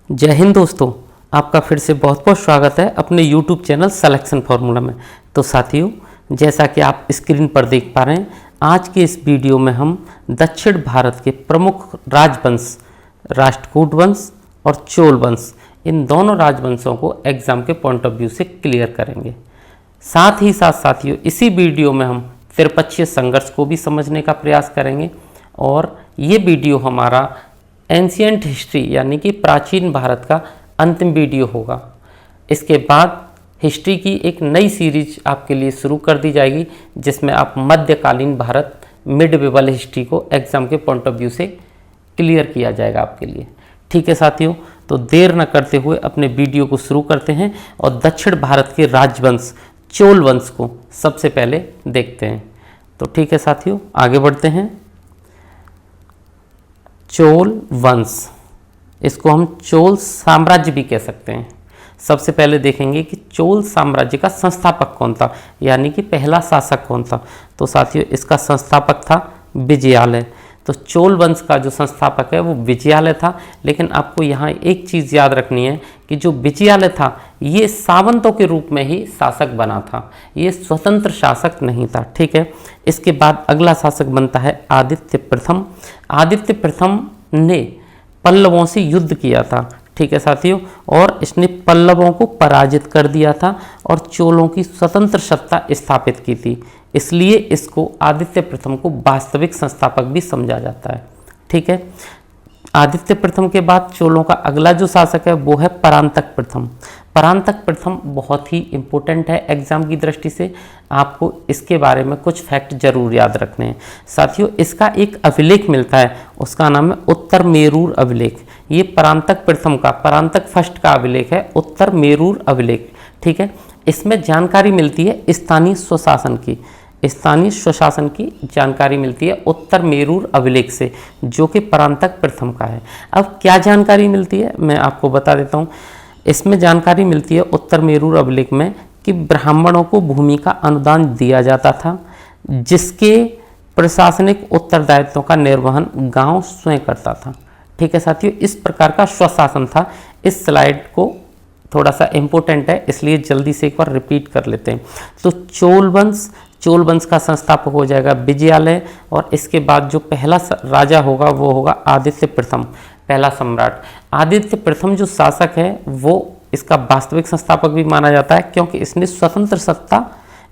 जय हिंद दोस्तों, आपका फिर से बहुत बहुत स्वागत है अपने YouTube चैनल सिलेक्शन फार्मूला में। तो साथियों, जैसा कि आप स्क्रीन पर देख पा रहे हैं, आज के इस वीडियो में हम दक्षिण भारत के प्रमुख राजवंश राष्ट्रकूट वंश और चोल वंश, इन दोनों राजवंशों को एग्जाम के पॉइंट ऑफ व्यू से क्लियर करेंगे। साथ ही साथ साथियों, इसी वीडियो में हम त्रिपक्षीय संघर्ष को भी समझने का प्रयास करेंगे और ये वीडियो हमारा एंशियंट हिस्ट्री यानी कि प्राचीन भारत का अंतिम वीडियो होगा। इसके बाद हिस्ट्री की एक नई सीरीज आपके लिए शुरू कर दी जाएगी, जिसमें आप मध्यकालीन भारत मिडवेवल हिस्ट्री को एग्जाम के पॉइंट ऑफ व्यू से क्लियर किया जाएगा आपके लिए। ठीक है साथियों, तो देर न करते हुए अपने वीडियो को शुरू करते हैं और दक्षिण भारत के राजवंश चोल वंश को सबसे पहले देखते हैं। तो ठीक है साथियों, आगे बढ़ते हैं। चोल वंश, इसको हम चोल साम्राज्य भी कह सकते हैं। सबसे पहले देखेंगे कि चोल साम्राज्य का संस्थापक कौन था, यानी कि पहला शासक कौन था। तो साथियों, इसका संस्थापक था विजयालय। तो चोल वंश का जो संस्थापक है वो विजयालय था। लेकिन आपको यहाँ एक चीज़ याद रखनी है कि जो विजयालय था ये सामंतों के रूप में ही शासक बना था, ये स्वतंत्र शासक नहीं था। ठीक है, इसके बाद अगला शासक बनता है आदित्य प्रथम। आदित्य प्रथम ने पल्लवों से युद्ध किया था। ठीक है साथियों, और इसने पल्लवों को पराजित कर दिया था और चोलों की स्वतंत्र सत्ता स्थापित की थी। इसलिए इसको आदित्य प्रथम को वास्तविक संस्थापक भी समझा जाता है। ठीक है, आदित्य प्रथम के बाद चोलों का अगला जो शासक है वो है परांतक प्रथम। परांतक प्रथम बहुत ही इंपॉर्टेंट है एग्जाम की दृष्टि से, आपको इसके बारे में कुछ फैक्ट जरूर याद रखने हैं। साथियों, इसका एक अभिलेख मिलता है, उसका नाम है उत्तर मेरूर अभिलेख। ये परांतक प्रथम का, परांतक फर्स्ट का अभिलेख है, उत्तर मेरूर अभिलेख। ठीक है, इसमें जानकारी मिलती है स्थानीय स्वशासन की, स्थानीय स्वशासन की जानकारी मिलती है उत्तर मेरूर अभिलेख से, जो कि परांतक प्रथम का है। अब क्या जानकारी मिलती है मैं आपको बता देता हूँ। इसमें जानकारी मिलती है उत्तर मेरूर अभिलेख में कि ब्राह्मणों को भूमि का अनुदान दिया जाता था, जिसके प्रशासनिक उत्तरदायित्वों का निर्वहन गांव स्वयं करता था। ठीक है साथियों, इस प्रकार का स्वशासन था। इस स्लाइड को थोड़ा सा इम्पोर्टेंट है, इसलिए जल्दी से एक बार रिपीट कर लेते हैं। तो चोल वंश का संस्थापक हो जाएगा विजयालय, और इसके बाद जो पहला राजा होगा वो होगा आदित्य प्रथम, पहला सम्राट। आदित्य प्रथम जो शासक है वो इसका वास्तविक संस्थापक भी माना जाता है, क्योंकि इसने स्वतंत्र सत्ता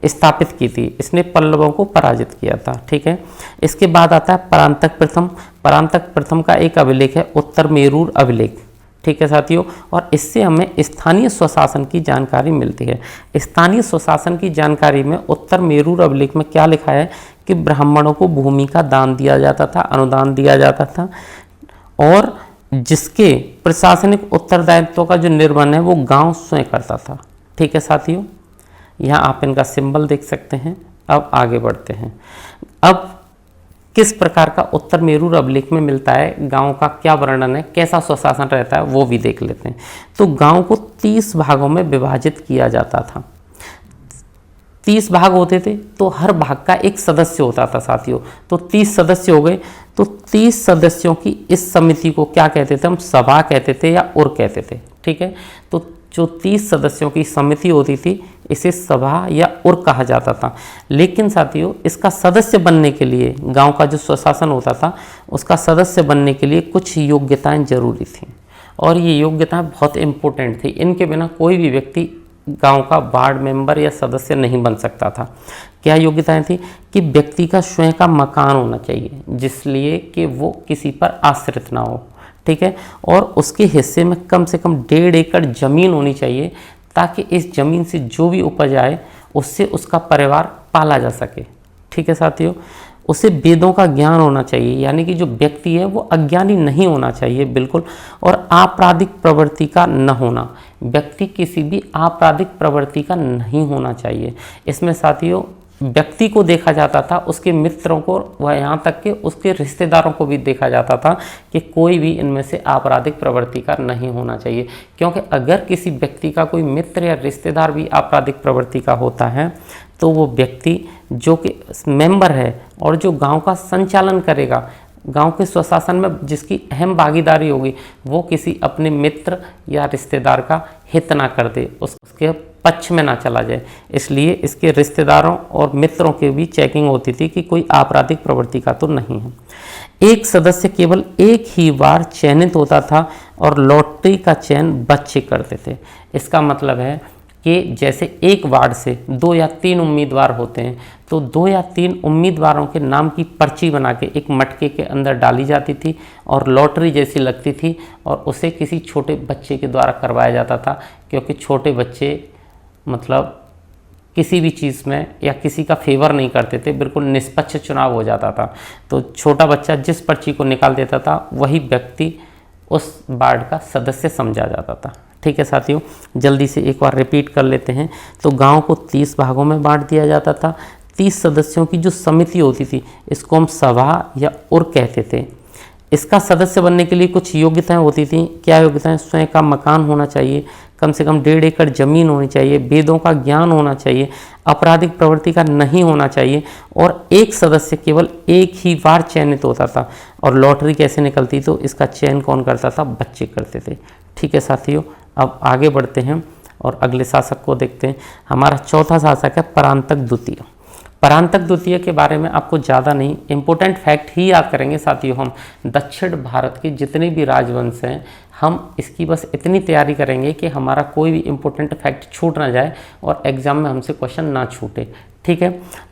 स्थापित की थी, इसने पल्लवों को पराजित किया था। ठीक है, इसके बाद आता है परांतक प्रथम। परांतक प्रथम का एक अभिलेख है उत्तर मेरूर अभिलेख। ठीक है साथियों, और इससे हमें स्थानीय स्वशासन की जानकारी मिलती है। स्थानीय स्वशासन की जानकारी में उत्तर मेरूर अभिलेख में क्या लिखा है कि ब्राह्मणों को भूमि का दान दिया जाता था, अनुदान दिया जाता था, और जिसके प्रशासनिक उत्तरदायित्व का जो निर्वहन है वो गांव स्वयं करता था। ठीक है साथियों, यहाँ आप इनका सिंबल देख सकते हैं। अब आगे बढ़ते हैं। अब किस प्रकार का उत्तर मेरूर अभिलेख में मिलता है, गांव का क्या वर्णन है, कैसा स्वशासन रहता है, वो भी देख लेते हैं। तो गांव को 30 भागों में विभाजित किया जाता था। 30 भाग होते थे, तो हर भाग का एक सदस्य होता था साथियों। तो 30 सदस्य हो गए, तो 30 सदस्यों की इस समिति को क्या कहते थे हम, सभा कहते थे या उर कहते थे। ठीक है, तो जो 30 सदस्यों की समिति होती थी इसे सभा या उर कहा जाता था। लेकिन साथियों, इसका सदस्य बनने के लिए, गांव का जो स्वशासन होता था उसका सदस्य बनने के लिए कुछ योग्यताएं जरूरी थीं, और ये योग्यताएं बहुत इंपॉर्टेंट थी। इनके बिना कोई भी व्यक्ति गांव का वार्ड मेंबर या सदस्य नहीं बन सकता था। क्या योग्यताएं थी कि व्यक्ति का स्वयं का मकान होना चाहिए, जिसलिए कि वो किसी पर आश्रित ना हो। ठीक है, और उसके हिस्से में कम से कम 1.5 एकड़ जमीन होनी चाहिए, ताकि इस जमीन से जो भी उपज आए उससे उसका परिवार पाला जा सके। ठीक है साथियों, उसे वेदों का ज्ञान होना चाहिए, यानी कि जो व्यक्ति है वो अज्ञानी नहीं होना चाहिए बिल्कुल, और आपराधिक प्रवृत्ति का न होना, व्यक्ति किसी भी आपराधिक प्रवृत्ति का नहीं होना चाहिए। इसमें साथियों व्यक्ति को देखा जाता था, उसके मित्रों को, वह यहाँ तक कि उसके रिश्तेदारों को भी देखा जाता था कि कोई भी इनमें से आपराधिक प्रवृत्ति का नहीं होना चाहिए। क्योंकि अगर किसी व्यक्ति का कोई मित्र या रिश्तेदार भी आपराधिक प्रवृत्ति का होता है तो वो व्यक्ति जो कि मेंबर है और जो गांव का संचालन करेगा गांव के स्वशासन में जिसकी अहम भागीदारी होगी वो किसी अपने मित्र या रिश्तेदार का हित ना कर दे, उसके पक्ष में ना चला जाए। इसलिए इसके रिश्तेदारों और मित्रों की भी चेकिंग होती थी कि कोई आपराधिक प्रवृत्ति का तो नहीं है। एक सदस्य केवल एक ही बार चयनित होता था और लॉटरी का चयन बच्चे करते थे। इसका मतलब है कि जैसे एक वार्ड से 2 या 3 उम्मीदवार होते हैं तो 2 या 3 उम्मीदवारों के नाम की पर्ची बना के एक मटके के अंदर डाली जाती थी और लॉटरी जैसी लगती थी और उसे किसी छोटे बच्चे के द्वारा करवाया जाता था, क्योंकि छोटे बच्चे मतलब किसी भी चीज़ में या किसी का फेवर नहीं करते थे, बिल्कुल निष्पक्ष चुनाव हो जाता था। तो छोटा बच्चा जिस पर्ची को निकाल देता था वही व्यक्ति उस वार्ड का सदस्य समझा जाता था। ठीक है साथियों, जल्दी से एक बार रिपीट कर लेते हैं। तो गांव को 30 भागों में बांट दिया जाता था। 30 सदस्यों की जो समिति होती थी इसको हम सभा या उर कहते थे। इसका सदस्य बनने के लिए कुछ योग्यताएं होती थी। क्या योग्यताएं? स्वयं का मकान होना चाहिए, कम से कम 1.5 एकड़ जमीन होनी चाहिए, वेदों का ज्ञान होना चाहिए, आपराधिक प्रवृत्ति का नहीं होना चाहिए और एक सदस्य केवल एक ही बार चयनित होता था। और लॉटरी कैसे निकलती? तो इसका चयन कौन करता था? बच्चे करते थे। ठीक है साथियों, अब आगे बढ़ते हैं और अगले शासक को देखते हैं। हमारा चौथा शासक है परांतक द्वितीय। परांतक द्वितीय के बारे में आपको ज़्यादा नहीं, इम्पोर्टेंट फैक्ट ही याद करेंगे साथियों। हम दक्षिण भारत के जितने भी राजवंश हैं हम इसकी बस इतनी तैयारी करेंगे कि हमारा कोई भी इम्पोर्टेंट फैक्ट छूट ना जाए और एग्जाम में हमसे क्वेश्चन ना छूटे। ठीक है,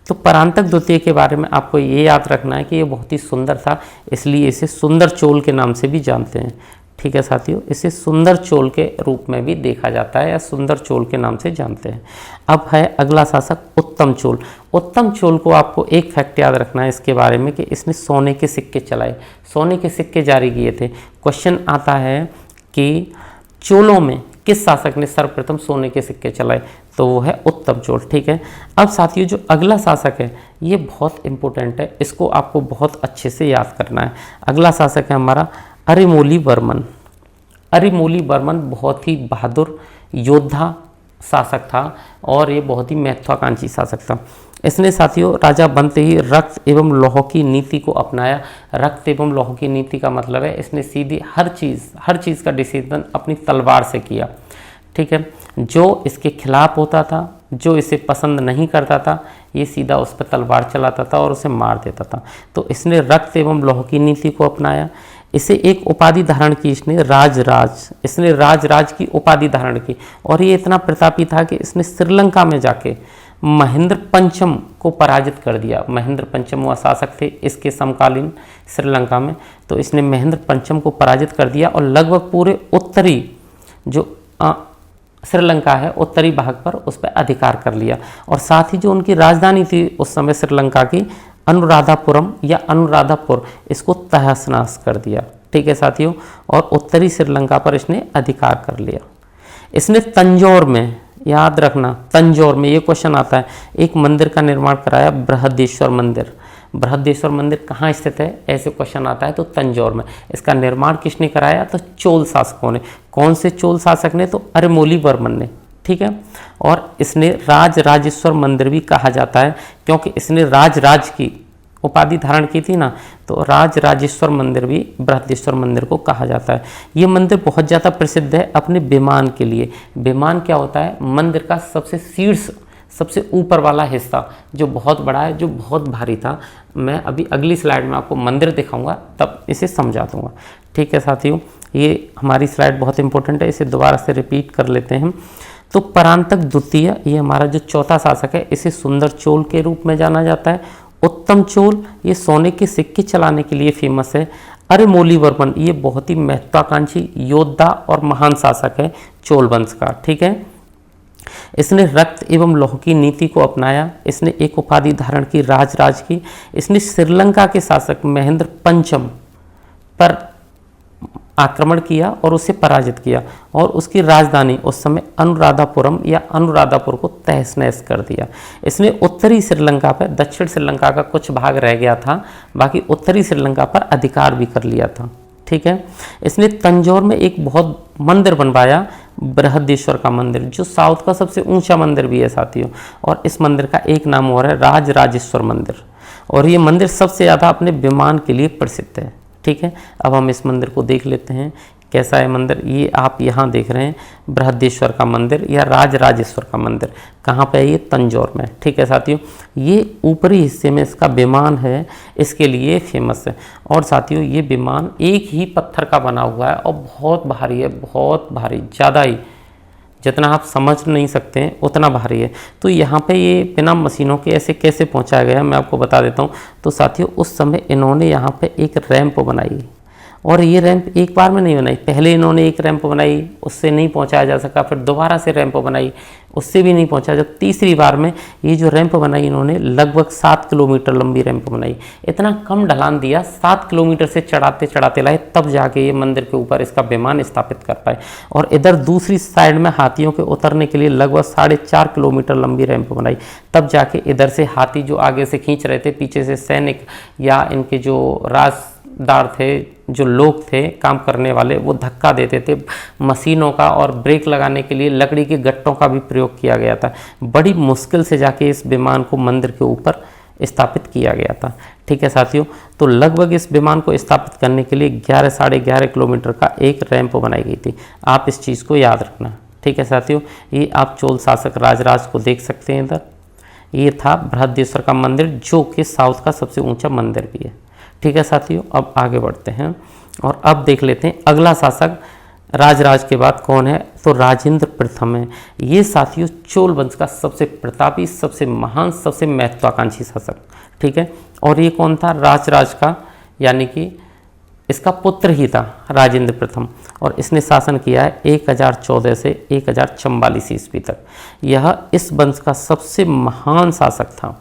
तो परांतक द्वितीय के बारे में आपको ये याद रखना है कि ये बहुत ही सुंदर था, इसलिए इसे सुंदर चोल के नाम से भी जानते हैं। ठीक है साथियों, इसे सुंदर चोल के रूप में भी देखा जाता है या सुंदर चोल के नाम से जानते हैं। अब है अगला शासक उत्तम चोल। उत्तम चोल को आपको एक फैक्ट याद रखना है इसके बारे में कि इसने सोने के सिक्के चलाए, सोने के सिक्के जारी किए थे। क्वेश्चन आता है कि चोलों में किस शासक ने सर्वप्रथम सोने के सिक्के चलाए? तो वो है उत्तम चोल। ठीक है, अब साथियों जो अगला शासक है ये बहुत इंपॉर्टेंट है, इसको आपको बहुत अच्छे से याद करना है। अगला शासक है हमारा अरिमोली वर्मन। अरिमोली वर्मन बहुत ही बहादुर योद्धा शासक था और ये बहुत ही महत्वाकांक्षी शासक था। इसने साथियों राजा बनते ही रक्त एवं लौह की नीति को अपनाया। रक्त एवं लौह की नीति का मतलब है इसने सीधी हर चीज़ का डिसीजन अपनी तलवार से किया। ठीक है, जो इसके खिलाफ होता था, जो इसे पसंद नहीं करता था, ये सीधा उस पर तलवार चलाता था और उसे मार देता था। तो इसने रक्त एवं लौह की नीति को अपनाया। इसे एक उपाधि धारण की इसने राज की उपाधि धारण की और ये इतना प्रतापी था कि इसने श्रीलंका में जाके महेंद्र पंचम को पराजित कर दिया। महेंद्र पंचम वह शासक थे इसके समकालीन श्रीलंका में, तो इसने महेंद्र पंचम को पराजित कर दिया और लगभग पूरे उत्तरी जो श्रीलंका है उत्तरी भाग पर उस पर अधिकार कर लिया। और साथ ही जो उनकी राजधानी थी उस समय श्रीलंका की अनुराधापुरम या अनुराधापुर, इसको तहस नहस कर दिया। ठीक है साथियों, और उत्तरी श्रीलंका पर इसने अधिकार कर लिया। इसने तंजौर में, याद रखना तंजौर में ये क्वेश्चन आता है, एक मंदिर का निर्माण कराया, बृहदेश्वर मंदिर। बृहदेश्वर मंदिर कहाँ स्थित है ऐसे क्वेश्चन आता है तो तंजौर में। इसका निर्माण किसने कराया? तो चोल शासकों ने। कौन से चोल शासक ने? तो अरिमोली वर्मन ने। ठीक है, और इसने राजेश्वर मंदिर भी कहा जाता है क्योंकि इसने राज की उपाधि धारण की थी ना, तो राजेश्वर मंदिर भी बृहदेश्वर मंदिर को कहा जाता है। ये मंदिर बहुत ज़्यादा प्रसिद्ध है अपने विमान के लिए। विमान क्या होता है? मंदिर का सबसे शीर्ष, सबसे ऊपर वाला हिस्सा जो बहुत बड़ा है, जो बहुत भारी था। मैं अभी अगली स्लाइड में आपको मंदिर दिखाऊंगा तब इसे समझा दूंगा। ठीक है साथियों, ये हमारी स्लाइड बहुत इंपॉर्टेंट है, इसे दोबारा से रिपीट कर लेते हैं। तो परांतक द्वितीय ये हमारा जो चौथा शासक है, इसे सुंदर चोल के रूप में जाना जाता है। उत्तम चोल ये सोने के सिक्के चलाने के लिए फेमस है। अरिमोली वर्मन ये बहुत ही महत्वाकांक्षी योद्धा और महान शासक है चोल वंश का। ठीक है, इसने रक्त एवं लौह की नीति को अपनाया। इसने एक उपाधि धारण की, राज की। इसने श्रीलंका के शासक महेंद्र पंचम पर आक्रमण किया और उसे पराजित किया और उसकी राजधानी उस समय अनुराधापुरम या अनुराधापुर को तहस नहस कर दिया। इसने उत्तरी श्रीलंका पर, दक्षिण श्रीलंका का कुछ भाग रह गया था, बाकी उत्तरी श्रीलंका पर अधिकार भी कर लिया था। ठीक है, इसने तंजौर में एक बहुत मंदिर बनवाया, बृहदेश्वर का मंदिर, जो साउथ का सबसे ऊंचा मंदिर भी है साथियों। और इस मंदिर का एक नाम और है राजेश्वर मंदिर। और ये मंदिर सबसे ज़्यादा अपने विमान के लिए प्रसिद्ध है। ठीक है, अब हम इस मंदिर को देख लेते हैं कैसा है मंदिर। ये आप यहाँ देख रहे हैं बृहदेश्वर का मंदिर या राजराजेश्वर का मंदिर। कहाँ पे है ये? तंजौर में। ठीक है साथियों, ये ऊपरी हिस्से में इसका विमान है, इसके लिए फेमस है। और साथियों ये विमान एक ही पत्थर का बना हुआ है और बहुत भारी है, बहुत भारी, ज़्यादा ही, जितना आप समझ नहीं सकते हैं उतना भारी है। तो यहाँ पे ये बिना मशीनों के ऐसे कैसे पहुँचाया गया मैं आपको बता देता हूँ। तो साथियों उस समय इन्होंने यहाँ पे एक रैंप बनाई, और ये रैंप एक बार में नहीं बनाई। पहले इन्होंने एक रैंप बनाई, उससे नहीं पहुंचाया जा सका, फिर दोबारा से रैंप बनाई, उससे भी नहीं पहुंचा। जब तीसरी बार में ये जो रैंप बनाई इन्होंने, लगभग 7 किलोमीटर लंबी रैंप बनाई। इतना कम ढलान दिया, 7 किलोमीटर से चढ़ाते चढ़ाते लाए, तब जाके ये मंदिर के ऊपर इसका विमान स्थापित कर पाए। और इधर दूसरी साइड में हाथियों के उतरने के लिए लगभग 4.5 किलोमीटर लंबी रैंप बनाई, तब जाके इधर से हाथी जो आगे से खींच रहे थे, पीछे से सैनिक या इनके जो राजदार थे, जो लोग थे काम करने वाले, वो धक्का देते थे। मशीनों का और ब्रेक लगाने के लिए लकड़ी के गट्टों का भी प्रयोग किया गया था। बड़ी मुश्किल से जाके इस विमान को मंदिर के ऊपर स्थापित किया गया था। ठीक है साथियों, तो लगभग इस विमान को स्थापित करने के लिए 11 साढ़े 11 किलोमीटर का एक रैंप बनाई गई थी। आप इस चीज़ को याद रखना। ठीक है साथियों, ये आप चोल शासक राजराज को देख सकते हैं इधर। ये था बृहदेश्वर का मंदिर, जो कि साउथ का सबसे ऊंचा मंदिर भी है। ठीक है साथियों, अब आगे बढ़ते हैं और अब देख लेते हैं अगला शासक राजराज के बाद कौन है। तो राजेंद्र प्रथम है। ये साथियों चोल वंश का सबसे प्रतापी, सबसे महान, सबसे महत्वाकांक्षी शासक। ठीक है, और ये कौन था? राजराज का, यानी कि इसका पुत्र ही था राजेंद्र प्रथम, और इसने शासन किया है 1014 से 1044 ईस्वी तक। यह इस वंश का सबसे महान शासक था।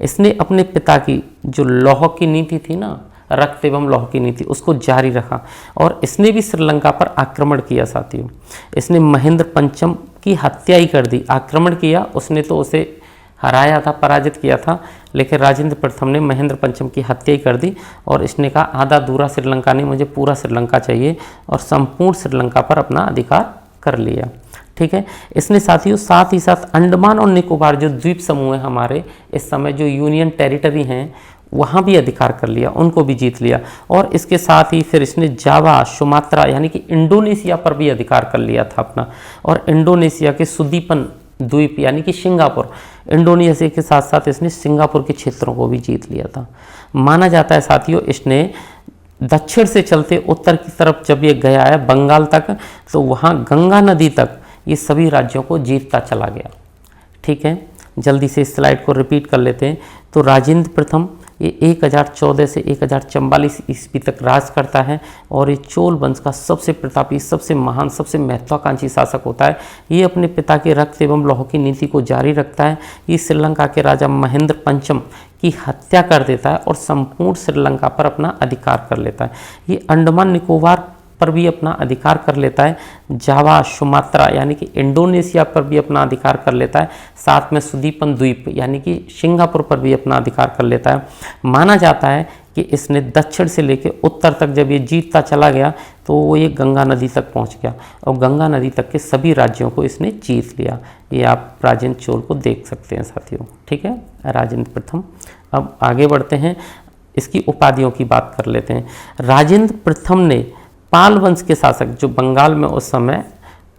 इसने अपने पिता की जो लौह की नीति थी ना, रक्त एवं लौह की नीति, उसको जारी रखा, और इसने भी श्रीलंका पर आक्रमण किया साथियों। इसने महेंद्र पंचम की हत्या ही कर दी। आक्रमण किया उसने, तो उसे हराया था, पराजित किया था, लेकिन राजेंद्र प्रथम ने महेंद्र पंचम की हत्या ही कर दी, और इसने कहा आधा दूरा श्रीलंका नहीं, मुझे पूरा श्रीलंका चाहिए, और संपूर्ण श्रीलंका पर अपना अधिकार कर लिया। ठीक है, इसने साथियों साथ ही साथ अंडमान और निकोबार जो द्वीप समूह है हमारे, इस समय जो यूनियन टेरिटरी हैं, वहाँ भी अधिकार कर लिया, उनको भी जीत लिया। और इसके साथ ही फिर इसने जावा, सुमात्रा यानी कि इंडोनेशिया पर भी अधिकार कर लिया था अपना, और इंडोनेशिया के सुदीपन द्वीप यानी कि सिंगापुर, इंडोनेशिया के साथ साथ इसने सिंगापुर के क्षेत्रों को भी जीत लिया था। माना जाता है साथियों इसने दक्षिण से चलते उत्तर की तरफ जब ये गया है बंगाल तक, तो वहाँ गंगा नदी तक ये सभी राज्यों को जीतता चला गया। ठीक है, जल्दी से इस स्लाइड को रिपीट कर लेते हैं। तो राजेंद्र प्रथम ये 1014 से 1044 ईस्वी तक राज करता है, और ये चोल वंश का सबसे प्रतापी, सबसे महान, सबसे महत्वाकांक्षी शासक होता है। ये अपने पिता के रक्त एवं लौह की नीति को जारी रखता है। ये श्रीलंका के राजा महेंद्र पंचम की हत्या कर देता है और संपूर्ण श्रीलंका पर अपना अधिकार कर लेता है। ये अंडमान निकोबार पर भी अपना अधिकार कर लेता है, जावा, सुमात्रा यानी कि इंडोनेशिया पर भी अपना अधिकार कर लेता है, साथ में सुदीपन द्वीप यानी कि सिंगापुर पर भी अपना अधिकार कर लेता है। माना जाता है कि इसने दक्षिण से लेकर उत्तर तक जब ये जीतता चला गया, तो वो ये गंगा नदी तक पहुंच गया, और गंगा नदी तक के सभी राज्यों को इसने जीत लिया। ये आप राजेंद्र चोल को देख सकते हैं साथियों। ठीक है, राजेंद्र प्रथम। अब आगे बढ़ते हैं, इसकी उपाधियों की बात कर लेते हैं। राजेंद्र प्रथम ने पाल वंश के शासक, जो बंगाल में उस समय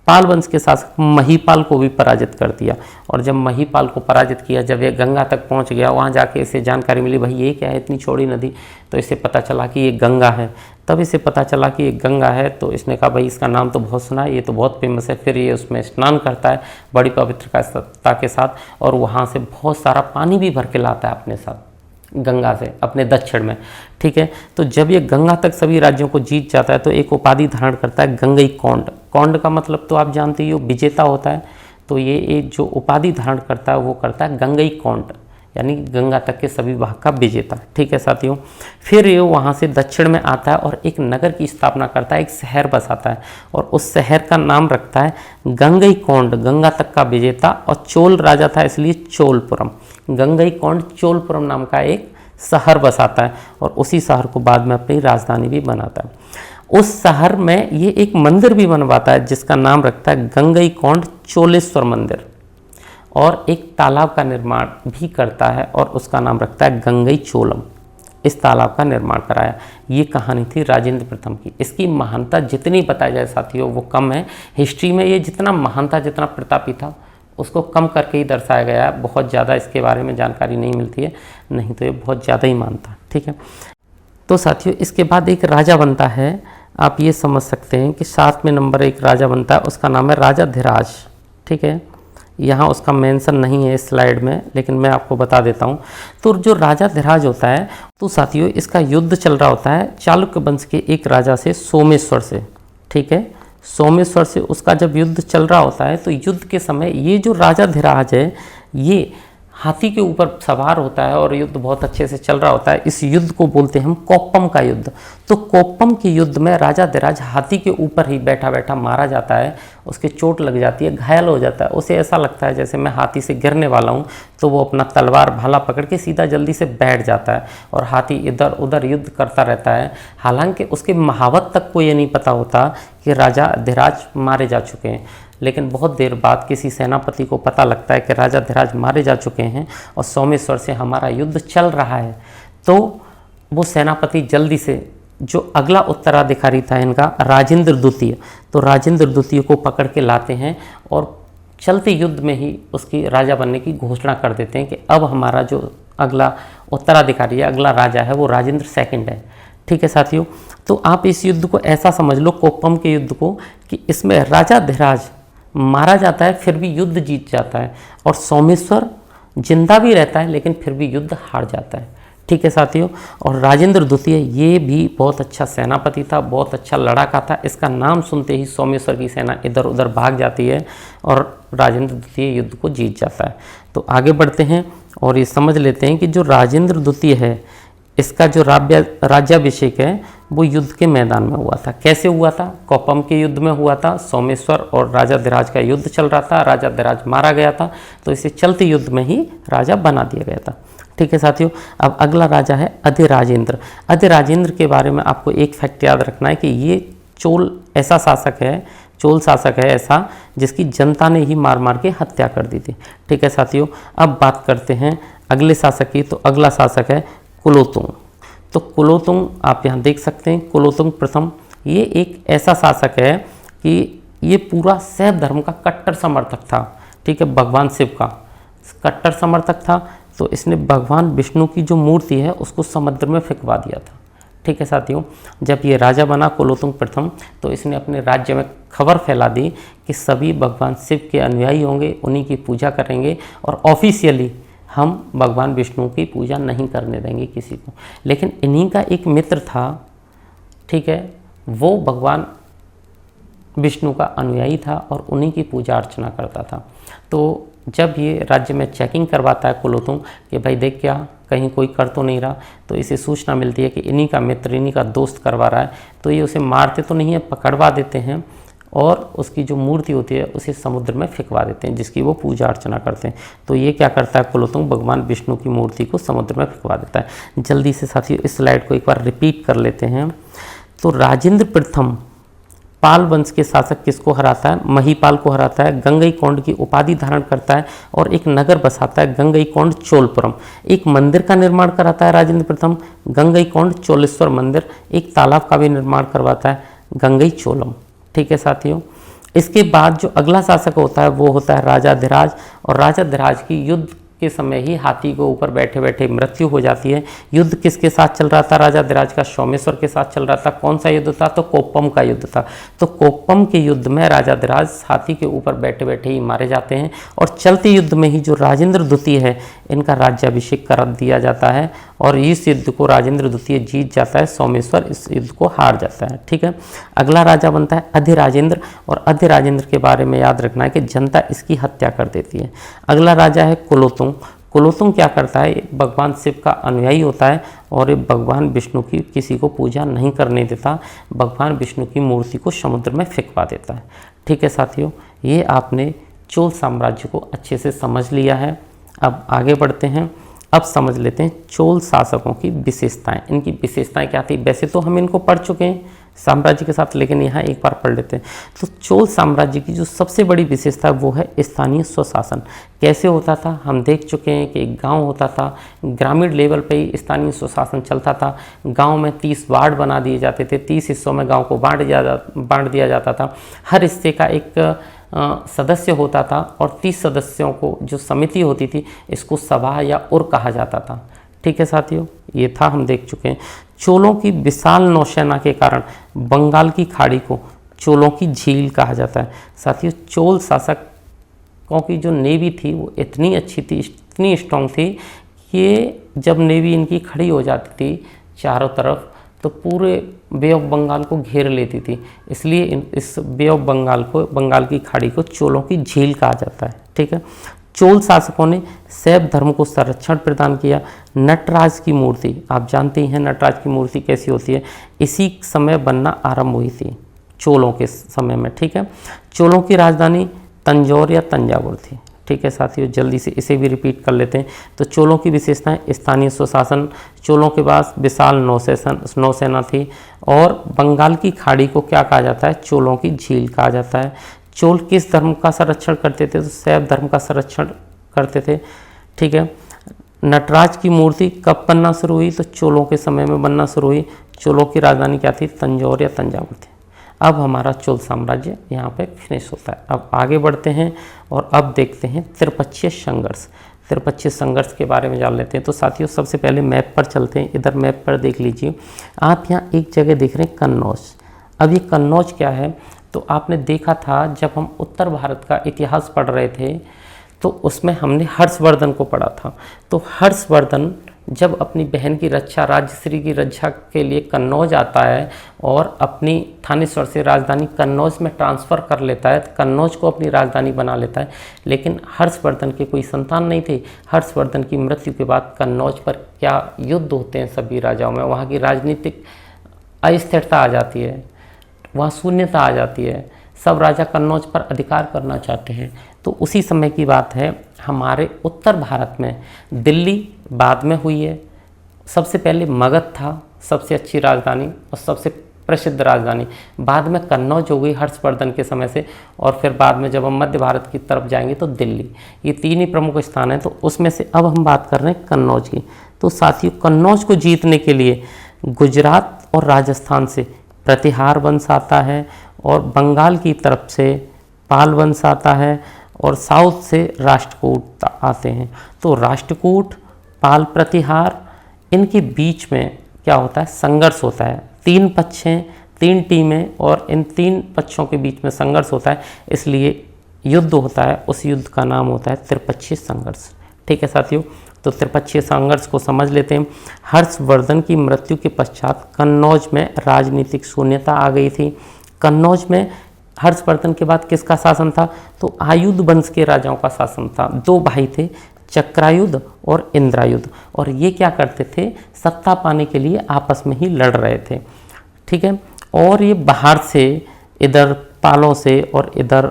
पाल वंश के शासक महीपाल को भी पराजित कर दिया। और जब महीपाल को पराजित किया, जब ये गंगा तक पहुंच गया, वहां जाके इसे जानकारी मिली, भाई ये क्या है इतनी चौड़ी नदी, तो इसे पता चला कि ये गंगा है। तब इसे पता चला कि ये गंगा है, तो इसने कहा भाई इसका नाम तो बहुत सुना है, ये तो बहुत फेमस है। फिर ये उसमें स्नान करता है बड़ी पवित्रता के साथ, और वहाँ से बहुत सारा पानी भी भर के लाता है अपने साथ गंगा से, अपने दक्षिण में। ठीक है, तो जब ये गंगा तक सभी राज्यों को जीत जाता है, तो एक उपाधि धारण करता है गंगई कौंड। कौंड का मतलब तो आप जानते ही हो, विजेता होता है। तो ये एक जो उपाधि धारण करता है वो करता है गंगई कौंड, यानी गंगा तक के सभी भाग का विजेता। ठीक है साथियों, फिर ये वहाँ से दक्षिण में आता है और एक नगर की स्थापना करता है, एक शहर बसाता है, और उस शहर का नाम रखता है गंगई कौंड, गंगा तक का विजेता। और चोल राजा था इसलिए चोलपुरम, गंगई कौंड चोलपुरम नाम का एक शहर बसाता है, और उसी शहर को बाद में अपनी राजधानी भी बनाता है। उस शहर में ये एक मंदिर भी बनवाता है जिसका नाम रखता है गंगई कौंड चोलेश्वर मंदिर। और एक तालाब का निर्माण भी करता है और उसका नाम रखता है गंगई चोलम। इस तालाब का निर्माण कराया। ये कहानी थी राजेंद्र प्रथम की। इसकी महानता जितनी बताई जाए साथियों वो कम है। हिस्ट्री में ये जितना महान था, जितना प्रतापी था, उसको कम करके ही दर्शाया गया है। बहुत ज़्यादा इसके बारे में जानकारी नहीं मिलती है, नहीं तो ये बहुत ज़्यादा ही मानता। ठीक है, तो साथियों इसके बाद एक राजा बनता है। आप ये समझ सकते हैं कि 7वें नंबर एक राजा बनता है, उसका नाम है राजा धीराज। ठीक है, यहाँ उसका मेंशन नहीं है इस स्लाइड में, लेकिन मैं आपको बता देता हूँ। तो जो राजा धीराज होता है, तो साथियों इसका युद्ध चल रहा होता है चालुक्य वंश के एक राजा से, सोमेश्वर से। ठीक है, सोमेश्वर से उसका जब युद्ध चल रहा होता है, तो युद्ध के समय ये जो राजा धीराज है ये हाथी के ऊपर सवार होता है और युद्ध बहुत अच्छे से चल रहा होता है। इस युद्ध को बोलते हैं हम कोप्पम का युद्ध। तो कोप्पम के युद्ध में राजा धीराज हाथी के ऊपर ही बैठा बैठा मारा जाता है। उसके चोट लग जाती है, घायल हो जाता है। उसे ऐसा लगता है जैसे मैं हाथी से गिरने वाला हूँ, तो वो अपना तलवार भाला पकड़ के सीधा जल्दी से बैठ जाता है और हाथी इधर उधर युद्ध करता रहता है। हालांकि उसके महावत तक को ये नहीं पता होता कि राजा धीराज मारे जा चुके हैं, लेकिन बहुत देर बाद किसी सेनापति को पता लगता है कि राजा धीराज मारे जा चुके हैं और सोमेश्वर से हमारा युद्ध चल रहा है। तो वो सेनापति जल्दी से, जो अगला उत्तराधिकारी था इनका, राजेंद्र द्वितीय, तो राजेंद्र द्वितीय को पकड़ के लाते हैं और चलते युद्ध में ही उसकी राजा बनने की घोषणा कर देते हैं कि अब हमारा जो अगला उत्तराधिकारी है, अगला राजा है, वो राजेंद्र सेकंड है। ठीक है साथियों, तो आप इस युद्ध को ऐसा समझ लो, कोप्पम के युद्ध को, कि इसमें राजा धीराज मारा जाता है फिर भी युद्ध जीत जाता है और सोमेश्वर जिंदा भी रहता है लेकिन फिर भी युद्ध हार जाता है। ठीक है साथियों, और राजेंद्र द्वितीय ये भी बहुत अच्छा सेनापति था, बहुत अच्छा लड़ाका था। इसका नाम सुनते ही सोमेश्वर की सेना इधर उधर भाग जाती है और राजेंद्र द्वितीय युद्ध को जीत जाता है। तो आगे बढ़ते हैं और ये समझ लेते हैं कि जो राजेंद्र द्वितीय है, इसका जो राज्याभिषेक है वो युद्ध के मैदान में हुआ था। कैसे हुआ था? कोप्पम के युद्ध में हुआ था। सोमेश्वर और राजा धीराज का युद्ध चल रहा था, राजा धीराज मारा गया था, तो इसे चलते युद्ध में ही राजा बना दिया गया था। ठीक है साथियों, अब अगला राजा है अधिराजेंद्र। अधिराजेंद्र के बारे में आपको एक फैक्ट याद रखना है कि ये चोल ऐसा शासक है, चोल शासक है ऐसा, जिसकी जनता ने ही मार मार के हत्या कर दी थी। ठीक है साथियों, अब बात करते हैं अगले शासक की। तो अगला शासक है कुलोतुंग। तो कुलोतुंग आप यहाँ देख सकते हैं, कुलोतुंग प्रथम, ये एक ऐसा शासक है कि ये पूरा शैव धर्म का कट्टर समर्थक था। ठीक है, भगवान शिव का कट्टर समर्थक था। तो इसने भगवान विष्णु की जो मूर्ति है उसको समुद्र में फेंकवा दिया था। ठीक है साथियों, जब ये राजा बना कुलोतुंग प्रथम, तो इसने अपने राज्य में खबर फैला दी कि सभी भगवान शिव के अनुयायी होंगे, उन्हीं की पूजा करेंगे और ऑफिशियली हम भगवान विष्णु की पूजा नहीं करने देंगे किसी को। लेकिन इन्हीं का एक मित्र था, ठीक है, वो भगवान विष्णु का अनुयायी था और उन्हीं की पूजा अर्चना करता था। तो जब ये राज्य में चेकिंग करवाता है कुलोतुंग कि भाई देख क्या कहीं कोई कर तो नहीं रहा, तो इसे सूचना मिलती है कि इन्हीं का मित्र, इन्हीं का दोस्त करवा रहा है। तो ये उसे मारते तो नहीं है, पकड़वा देते हैं और उसकी जो मूर्ति होती है उसे समुद्र में फेंकवा देते हैं, जिसकी वो पूजा अर्चना करते हैं। तो ये क्या करता है कुलोतुंग, भगवान विष्णु की मूर्ति को समुद्र में फेंकवा देता है। जल्दी से साथियों इस स्लाइड को एक बार रिपीट कर लेते हैं। तो राजेंद्र प्रथम पाल वंश के शासक किसको हराता है? महीपाल को हराता है, गंगईकोंड की उपाधि धारण करता है और एक नगर बसाता है गंगईकोंड चोलपुरम। एक मंदिर का निर्माण कराता है राजेंद्र प्रथम, गंगईकोंड चोलेश्वर मंदिर। एक तालाब का भी निर्माण करवाता है, गंगई चोलम। ठीक है साथियों, इसके बाद जो अगला शासक होता है वो होता है राजा धीराज। और राजा धीराज की युद्ध के समय ही हाथी के ऊपर बैठे बैठे मृत्यु हो जाती है। युद्ध किसके साथ चल रहा था? राजा धीराज का सोमेश्वर के साथ चल रहा था। कौन सा युद्ध था? तो कोप्पम का युद्ध था। तो कोप्पम के युद्ध में राजा धीराज हाथी के ऊपर बैठे बैठे ही मारे जाते हैं और चलते युद्ध में ही जो राजेंद्र द्वितीय है इनका राज्याभिषेक कर दिया जाता है और इस युद्ध को राजेंद्र द्वितीय जीत जाता है, सोमेश्वर इस युद्ध को हार जाता है। ठीक है, अगला राजा बनता है अधिराजेंद्र। और अधिराजेंद्र के बारे में याद रखना है कि जनता इसकी हत्या कर देती है। अगला राजा है कुलोतुंग। कुलोतुंग क्या करता है? भगवान शिव का अनुयायी होता है और ये भगवान विष्णु की किसी को पूजा नहीं करने देता, भगवान विष्णु की मूर्ति को समुद्र में फेंकवा देता है। ठीक है साथियों, ये आपने चोल साम्राज्य को अच्छे से समझ लिया है। अब आगे बढ़ते हैं। अब समझ लेते हैं चोल शासकों की विशेषताएं। इनकी विशेषताएं क्या थी? वैसे तो हम इनको पढ़ चुके हैं, साम्राज्य के साथ, लेकिन यहाँ एक बार पढ़ लेते हैं। तो चोल साम्राज्य की जो सबसे बड़ी विशेषता वो है स्थानीय स्वशासन। कैसे होता था, हम देख चुके हैं कि एक गांव होता था, ग्रामीण लेवल पे ही स्थानीय स्वशासन चलता था। गांव में 30 वार्ड बना दिए जाते थे, 30 हिस्सों में गांव को बांट दिया जाता था। हर हिस्से का एक सदस्य होता था और 30 सदस्यों को जो समिति होती थी, इसको सभा या उर कहा जाता था। ठीक है साथियों, ये था, हम देख चुके हैं। चोलों की विशाल नौसेना के कारण बंगाल की खाड़ी को चोलों की झील कहा जाता है। साथियों, चोल शासकों की जो नेवी थी वो इतनी अच्छी थी, इतनी स्ट्रांग थी कि जब नेवी इनकी खड़ी हो जाती थी चारों तरफ, तो पूरे बे ऑफ बंगाल को घेर लेती थी। इसलिए इस बे ऑफ बंगाल को, बंगाल की खाड़ी को चोलों की झील कहा जाता है। ठीक है। चोल शासकों ने शैव धर्म को संरक्षण प्रदान किया। नटराज की मूर्ति, आप जानते हैं नटराज की मूर्ति कैसी होती है, इसी समय बनना आरंभ हुई थी चोलों के समय में। ठीक है। चोलों की राजधानी तंजौर या तंजावुर थी। ठीक है साथियों, जल्दी से इसे भी रिपीट कर लेते हैं। तो चोलों की विशेषताएं, स्थानीय स्वशासन, चोलों के पास विशाल नौसेना थी, और बंगाल की खाड़ी को क्या कहा जाता है, चोलों की झील कहा जाता है। चोल किस धर्म का संरक्षण करते थे, तो शैव धर्म का संरक्षण करते थे। ठीक है। नटराज की मूर्ति कब बनना शुरू हुई, तो चोलों के समय में बनना शुरू हुई। चोलों की राजधानी क्या थी, तंजौर या तंजावुर थी। अब हमारा चोल साम्राज्य यहाँ पे फिनिश होता है। अब आगे बढ़ते हैं और अब देखते हैं त्रिपक्षीय संघर्ष। त्रिपक्षीय संघर्ष के बारे में जान लेते हैं। तो साथियों, सबसे पहले मैप पर चलते हैं। इधर मैप पर देख लीजिए, आप यहाँ एक जगह देख रहे हैं कन्नौज। अब ये कन्नौज क्या है, तो आपने देखा था जब हम उत्तर भारत का इतिहास पढ़ रहे थे तो उसमें हमने हर्षवर्धन को पढ़ा था। तो हर्षवर्धन जब अपनी बहन की रक्षा, राजश्री की रक्षा के लिए कन्नौज आता है और अपनी थानेश्वर से राजधानी कन्नौज में ट्रांसफ़र कर लेता है, कन्नौज को अपनी राजधानी बना लेता है। लेकिन हर्षवर्धन के कोई संतान नहीं थे। हर्षवर्धन की मृत्यु के बाद कन्नौज पर क्या युद्ध होते हैं सभी राजाओं में, वहाँ की राजनीतिक अस्थिरता आ जाती है, वहाँ शून्यता आ जाती है। सब राजा कन्नौज पर अधिकार करना चाहते हैं। तो उसी समय की बात है, हमारे उत्तर भारत में दिल्ली बाद में हुई है। सबसे पहले मगध था सबसे अच्छी राजधानी और सबसे प्रसिद्ध राजधानी, बाद में कन्नौज हो गई हर्षवर्धन के समय से, और फिर बाद में जब हम मध्य भारत की तरफ जाएंगे तो दिल्ली। ये तीन ही प्रमुख स्थान हैं। तो उसमें से अब हम बात कर रहे हैं कन्नौज की। तो साथियों, कन्नौज को जीतने के लिए गुजरात और राजस्थान से प्रतिहार वंश आता है, और बंगाल की तरफ से पाल वंश आता है, और साउथ से राष्ट्रकूट आते हैं। तो राष्ट्रकूट, पाल, प्रतिहार, इनके बीच में क्या होता है, संघर्ष होता है। तीन पक्ष हैं, तीन टीमें, और इन तीन पक्षों के बीच में संघर्ष होता है, इसलिए युद्ध होता है। उस युद्ध का नाम होता है त्रिपक्षीय संघर्ष। ठीक है साथियों, तो त्रिपक्षीय संघर्ष को समझ लेते हैं। हर्षवर्धन की मृत्यु के पश्चात कन्नौज में राजनीतिक शून्यता आ गई थी। कन्नौज में हर्षवर्धन के बाद किसका शासन था, तो आयुध वंश के राजाओं का शासन था। दो भाई थे, चक्रायुध और इंद्रायुध, और ये क्या करते थे, सत्ता पाने के लिए आपस में ही लड़ रहे थे। ठीक है। और ये बाहर से, इधर पालों से और इधर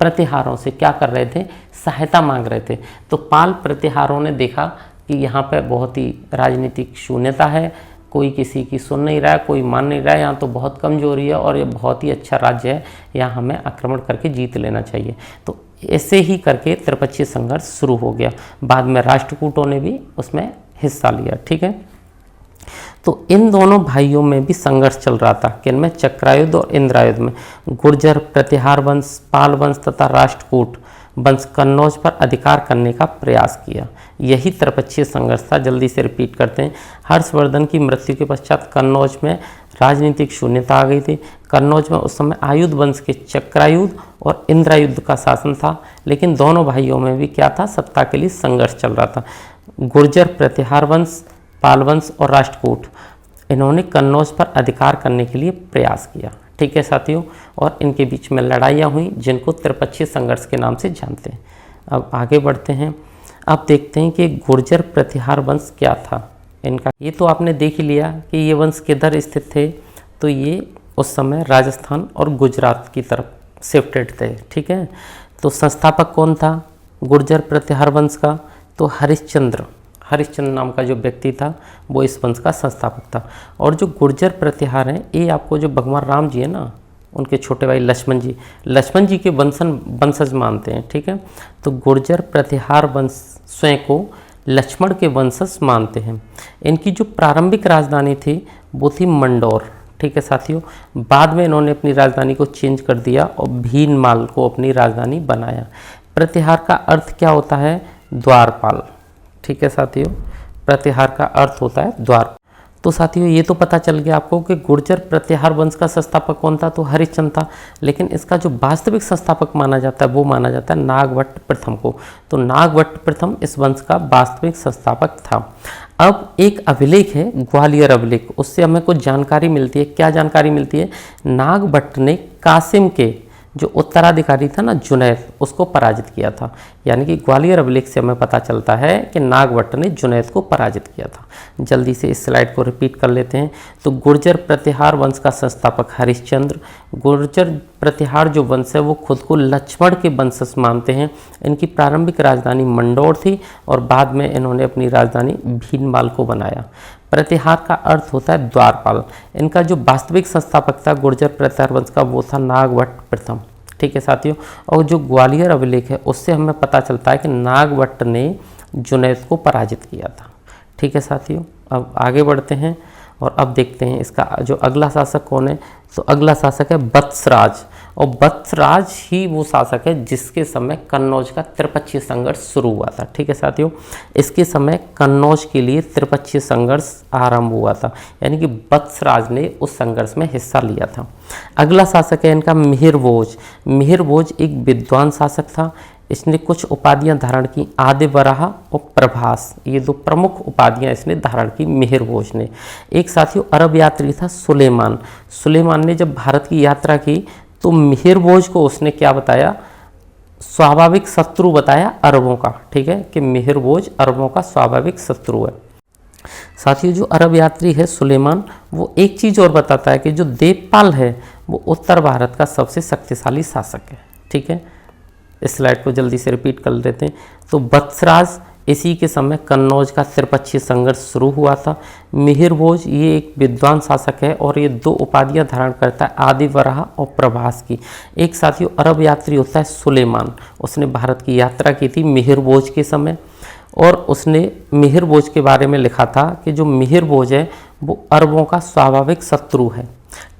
प्रतिहारों से क्या कर रहे थे, सहायता मांग रहे थे। तो पाल प्रतिहारों ने देखा कि यहाँ पे बहुत ही राजनीतिक शून्यता है, कोई किसी की सुन नहीं रहा है, कोई मान नहीं रहा है, यहाँ तो बहुत कमजोरी है और ये बहुत ही अच्छा राज्य है, यहाँ हमें आक्रमण करके जीत लेना चाहिए। तो ऐसे ही करके त्रिपक्षीय संघर्ष शुरू हो गया। बाद में राष्ट्रकूटों ने भी उसमें हिस्सा लिया। ठीक है। तो इन दोनों भाइयों में भी संघर्ष चल रहा था, किनमें, चक्रायुध और इंद्रायुध में। गुर्जर, प्रतिहार वंश, पाल वंश तथा राष्ट्रकूट वंश कन्नौज पर अधिकार करने का प्रयास किया। यही त्रिपक्षीय संघर्ष था। जल्दी से रिपीट करते हैं। हर्षवर्धन की मृत्यु के पश्चात कन्नौज में राजनीतिक शून्यता आ गई थी। कन्नौज में उस समय आयुध वंश के चक्रायुध और इंद्रायुध का शासन था, लेकिन दोनों भाइयों में भी क्या था, सत्ता के लिए संघर्ष चल रहा था। गुर्जर, प्रतिहार वंश, पाल वंश और राष्ट्रकूट, इन्होंने कन्नौज पर अधिकार करने के लिए प्रयास किया। ठीक है साथियों, और इनके बीच में लड़ाइयाँ हुई जिनको त्रिपक्षीय संघर्ष के नाम से जानते हैं। अब आगे बढ़ते हैं। अब देखते हैं कि गुर्जर प्रतिहार वंश क्या था इनका। ये तो आपने देख ही लिया कि ये वंश किधर स्थित थे, तो ये उस समय राजस्थान और गुजरात की तरफ शिफ्टेड थे। ठीक है। तो संस्थापक कौन था गुर्जर प्रतिहार वंश का, तो हरिश्चंद्र। हरिश्चंद्र नाम का जो व्यक्ति था वो इस वंश का संस्थापक था। और जो गुर्जर प्रतिहार हैं ये आपको जो भगवान राम जी है ना, उनके छोटे भाई लक्ष्मण जी के वंशज मानते हैं। ठीक है, तो गुर्जर प्रतिहार वंश स्वयं को लक्ष्मण के वंशज मानते हैं। इनकी जो प्रारंभिक राजधानी थी वो थी मंडौर। ठीक है साथियों, बाद में इन्होंने अपनी राजधानी को चेंज कर दिया और भीनमाल को अपनी राजधानी बनाया। प्रतिहार का अर्थ क्या होता है? द्वारपाल। ठीक है साथियों, प्रतिहार का अर्थ होता है द्वार। तो साथियों ये तो पता चल गया आपको कि गुर्जर प्रतिहार वंश का संस्थापक कौन था, तो हरिश्चंद्र था। लेकिन इसका जो वास्तविक संस्थापक माना जाता है वो माना जाता है नागभट्ट प्रथम को। तो नागभट्ट प्रथम इस वंश का वास्तविक संस्थापक था। अब एक अभिलेख है ग्वालियर अभिलेख, उससे हमें कुछ जानकारी मिलती है। क्या जानकारी मिलती है? नागभट्ट ने कासिम के जो उत्तराधिकारी था ना जुनैद, उसको पराजित किया था। यानी कि ग्वालियर अभिलेख से हमें पता चलता है कि नागभट्ट ने जुनैद को पराजित किया था। जल्दी से इस स्लाइड को रिपीट कर लेते हैं। तो गुर्जर प्रतिहार वंश का संस्थापक हरिश्चंद्र। गुर्जर प्रतिहार जो वंश है वो खुद को लक्ष्मण के वंशज मानते हैं। इनकी प्रारंभिक राजधानी मंडौर थी और बाद में इन्होंने अपनी राजधानी भीनमाल को बनाया। प्रतिहार का अर्थ होता है द्वारपाल। इनका जो वास्तविक संस्थापक था गुर्जर प्रतिहार वंश का वो था नागभट्ट प्रथम। ठीक है साथियों, और जो ग्वालियर अभिलेख है उससे हमें पता चलता है कि नागभट्ट ने जुनैद को पराजित किया था। ठीक है साथियों, अब आगे बढ़ते हैं और अब देखते हैं इसका जो अगला शासक कौन है। तो अगला शासक है वत्सराज। और वत्सराज ही वो शासक है जिसके समय कन्नौज का त्रिपक्षीय संघर्ष शुरू हुआ था। ठीक है साथियों, इसके समय कन्नौज के लिए त्रिपक्षीय संघर्ष आरंभ हुआ था, यानी कि वत्सराज ने उस संघर्ष में हिस्सा लिया था। अगला शासक है इनका मिहिरभोज। मिहिरभोज एक विद्वान शासक था। इसने कुछ उपाधियां धारण की, आदिवराह और प्रभास, ये दो प्रमुख उपाधियां इसने धारण की मिहिरभोज ने। एक साथियों अरब यात्री था सुलेमान। सुलेमान ने जब भारत की यात्रा की तो मिहिरभोज को उसने क्या बताया? स्वाभाविक शत्रु बताया अरबों का। ठीक है, कि मिहिरभोज अरबों का स्वाभाविक शत्रु है। साथियों जो अरब यात्री है सुलेमान, वो एक चीज़ और बताता है कि जो देवपाल है वो उत्तर भारत का सबसे शक्तिशाली शासक है। ठीक है, इस स्लाइड को जल्दी से रिपीट कर लेते हैं। तो वत्सराज इसी के समय कन्नौज का त्रिपक्षीय संघर्ष शुरू हुआ था। मिहिरभोज ये एक विद्वान शासक है और ये दो उपाधियां धारण करता है, आदिवराह और प्रभास की। एक साथियों अरब यात्री होता है सुलेमान, उसने भारत की यात्रा की थी मिहिरभोज के समय और उसने मिहिरभोज के बारे में लिखा था कि जो मिहिरभोज है वो अरबों का स्वाभाविक शत्रु है।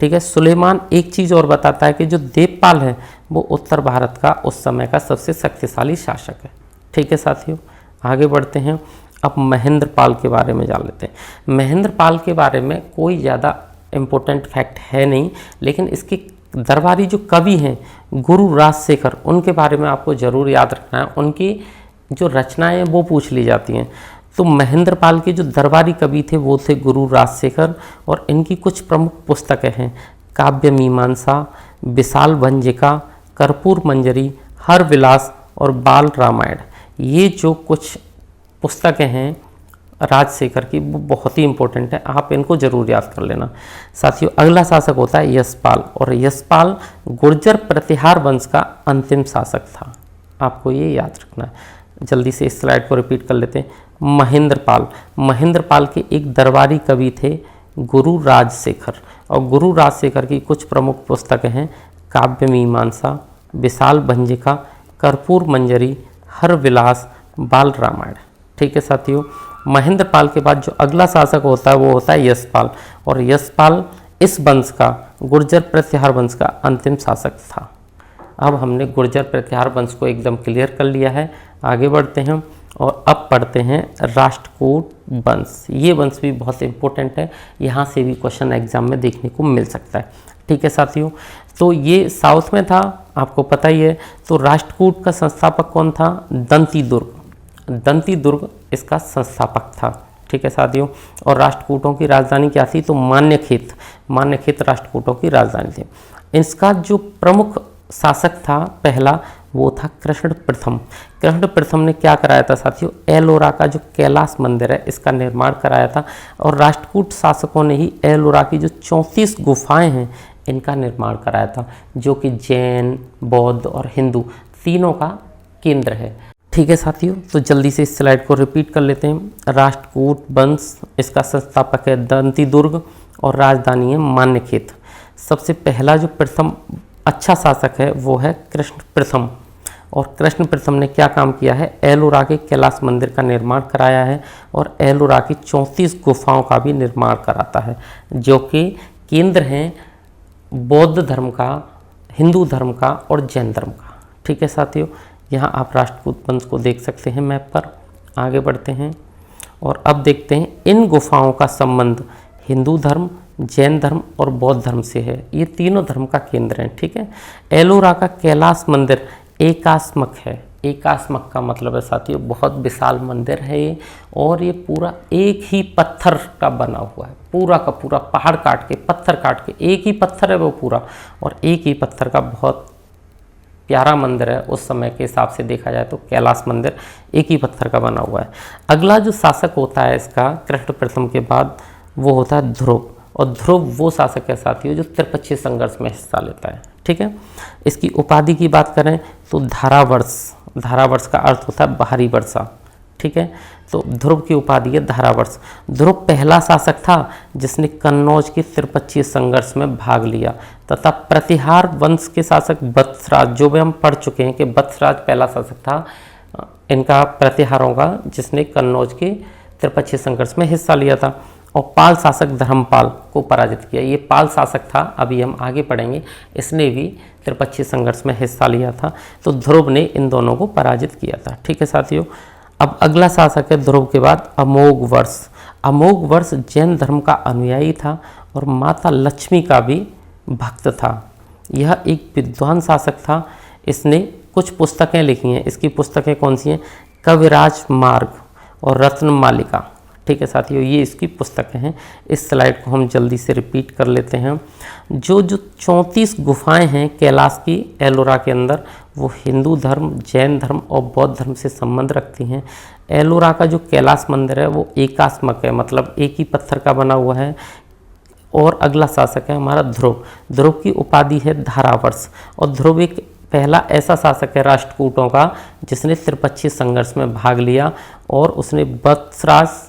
ठीक है, सुलेमान एक चीज़ और बताता है कि जो देवपाल है वो उत्तर भारत का उस समय का सबसे शक्तिशाली शासक है। ठीक है साथियों, आगे बढ़ते हैं। अब महेंद्रपाल के बारे में जान लेते हैं। महेंद्रपाल के बारे में कोई ज़्यादा इम्पोर्टेंट फैक्ट है नहीं, लेकिन इसके दरबारी जो कवि हैं गुरु राजशेखर, उनके बारे में आपको ज़रूर याद रखना है। उनकी जो रचनाएं हैं वो पूछ ली जाती हैं। तो महेंद्रपाल के जो दरबारी कवि थे वो थे गुरु राजशेखर और इनकी कुछ प्रमुख पुस्तकें हैं काव्य मीमांसा, विशाल भंजिका, कर्पूर मंजरी, हर विलास और बाल रामायण। ये जो कुछ पुस्तकें हैं राजशेखर की वो बहुत ही इंपॉर्टेंट है, आप इनको जरूर याद कर लेना। साथियों अगला शासक होता है यशपाल और यशपाल गुर्जर प्रतिहार वंश का अंतिम शासक था, आपको ये याद रखना है। जल्दी से इस स्लाइड को रिपीट कर लेते हैं। महेंद्रपाल के एक दरबारी कवि थे गुरु राजशेखर और गुरु राजशेखर की कुछ प्रमुख पुस्तकें हैं काव्य मीमांसा, विशाल भंजिका, कर्पूर मंजरी, हर विलास, बाल रामायण। ठीक है साथियों, महेंद्रपाल के बाद जो अगला शासक होता है वो होता है यशपाल और यशपाल इस वंश का गुर्जर प्रतिहार वंश का अंतिम शासक था। अब हमने गुर्जर प्रतिहार वंश को एकदम क्लियर कर लिया है। आगे बढ़ते हैं और अब पढ़ते हैं राष्ट्रकूट वंश। ये वंश भी बहुत इंपॉर्टेंट है, यहाँ से भी क्वेश्चन एग्जाम में देखने को मिल सकता है। ठीक है साथियों, तो ये साउथ में था, आपको पता ही है। तो राष्ट्रकूट का संस्थापक कौन था? दंती दुर्ग इसका संस्थापक था। ठीक है साथियों, और राष्ट्रकूटों की राजधानी क्या थी? तो मान्यखेत राष्ट्रकूटों की राजधानी थी। इसका जो प्रमुख शासक था पहला वो था कृष्ण प्रथम ने क्या कराया था साथियों? एलोरा का जो कैलाश मंदिर है इसका निर्माण कराया था और राष्ट्रकूट शासकों ने ही एलोरा की जो 34 गुफाएं हैं इनका निर्माण कराया था, जो कि जैन, बौद्ध और हिंदू तीनों का केंद्र है। ठीक है साथियों, तो जल्दी से इस स्लाइड को रिपीट कर लेते हैं। राष्ट्रकूट वंश, इसका संस्थापक है दंती दुर्ग और राजधानी है मान्यखेत। सबसे पहला जो प्रथम अच्छा शासक है वो है कृष्ण प्रथम, और कृष्ण प्रथम ने क्या काम किया है, एलोरा के कैलाश मंदिर का निर्माण कराया है और एलोरा की 34 गुफाओं का भी निर्माण कराता है, जो कि केंद्र हैं बौद्ध धर्म का, हिंदू धर्म का और जैन धर्म का। ठीक है साथियों, यहाँ आप राष्ट्रकूट वंश को देख सकते हैं मैप पर। आगे बढ़ते हैं और अब देखते हैं इन गुफाओं का संबंध हिंदू धर्म, जैन धर्म और बौद्ध धर्म से है। ये तीनों धर्म का केंद्र है। ठीक है, एलोरा का कैलाश मंदिर एकास्मक है। एकास्मक का मतलब है साथियों बहुत विशाल मंदिर है ये, और ये पूरा एक ही पत्थर का बना हुआ है, पूरा का पूरा पहाड़ काट के, पत्थर काट के, एक ही पत्थर है वो पूरा, और एक ही पत्थर का बहुत प्यारा मंदिर है। उस समय के हिसाब से देखा जाए तो कैलाश मंदिर एक ही पत्थर का बना हुआ है। अगला जो शासक होता है इसका कृष्ण प्रथम के बाद, वो होता है ध्रुव, और ध्रुव वो शासक है साथियों जो त्रिपक्षीय संघर्ष में हिस्सा लेता है। ठीक है, इसकी उपाधि की बात करें तो धारावर्ष, धारावर्ष का अर्थ होता है बाहरी वर्षा। ठीक है, तो ध्रुव की उपाधि है धारावर्ष। ध्रुव पहला शासक था जिसने कन्नौज के त्रिपक्षीय संघर्ष में भाग लिया, तथा प्रतिहार वंश के शासक वत्सराज, जो भी हम पढ़ चुके हैं कि वत्सराज पहला शासक था इनका, प्रतिहारों का, जिसने कन्नौज के त्रिपक्षीय संघर्ष में हिस्सा लिया था। और पाल शासक धर्मपाल को पराजित किया। ये पाल शासक था, अभी हम आगे पढ़ेंगे, इसने भी त्रिपक्षीय संघर्ष में हिस्सा लिया था। तो ध्रुव ने इन दोनों को पराजित किया था। ठीक है साथियों, अब अगला शासक है ध्रुव के बाद अमोघ वर्ष। अमोघ वर्ष जैन धर्म का अनुयायी था और माता लक्ष्मी का भी भक्त था। यह एक विद्वान शासक था। इसने कुछ पुस्तकें लिखी हैं। इसकी पुस्तकें कौन सी हैं, कविराज मार्ग और रत्न मालिका। ठीक है साथियों, ये इसकी पुस्तकें हैं। इस स्लाइड को हम जल्दी से रिपीट कर लेते हैं। जो 34 गुफाएं हैं कैलाश की एलोरा के अंदर, वो हिंदू धर्म, जैन धर्म और बौद्ध धर्म से संबंध रखती हैं। एलोरा का जो कैलाश मंदिर है वो एकास्मक है, मतलब एक ही पत्थर का बना हुआ है। और अगला शासक है हमारा ध्रुव। ध्रुव की उपाधि है धारावर्ष, और ध्रुव एक पहला ऐसा शासक है राष्ट्रकूटों का जिसने त्रिपक्षीय संघर्ष में भाग लिया, और उसने वत्सराज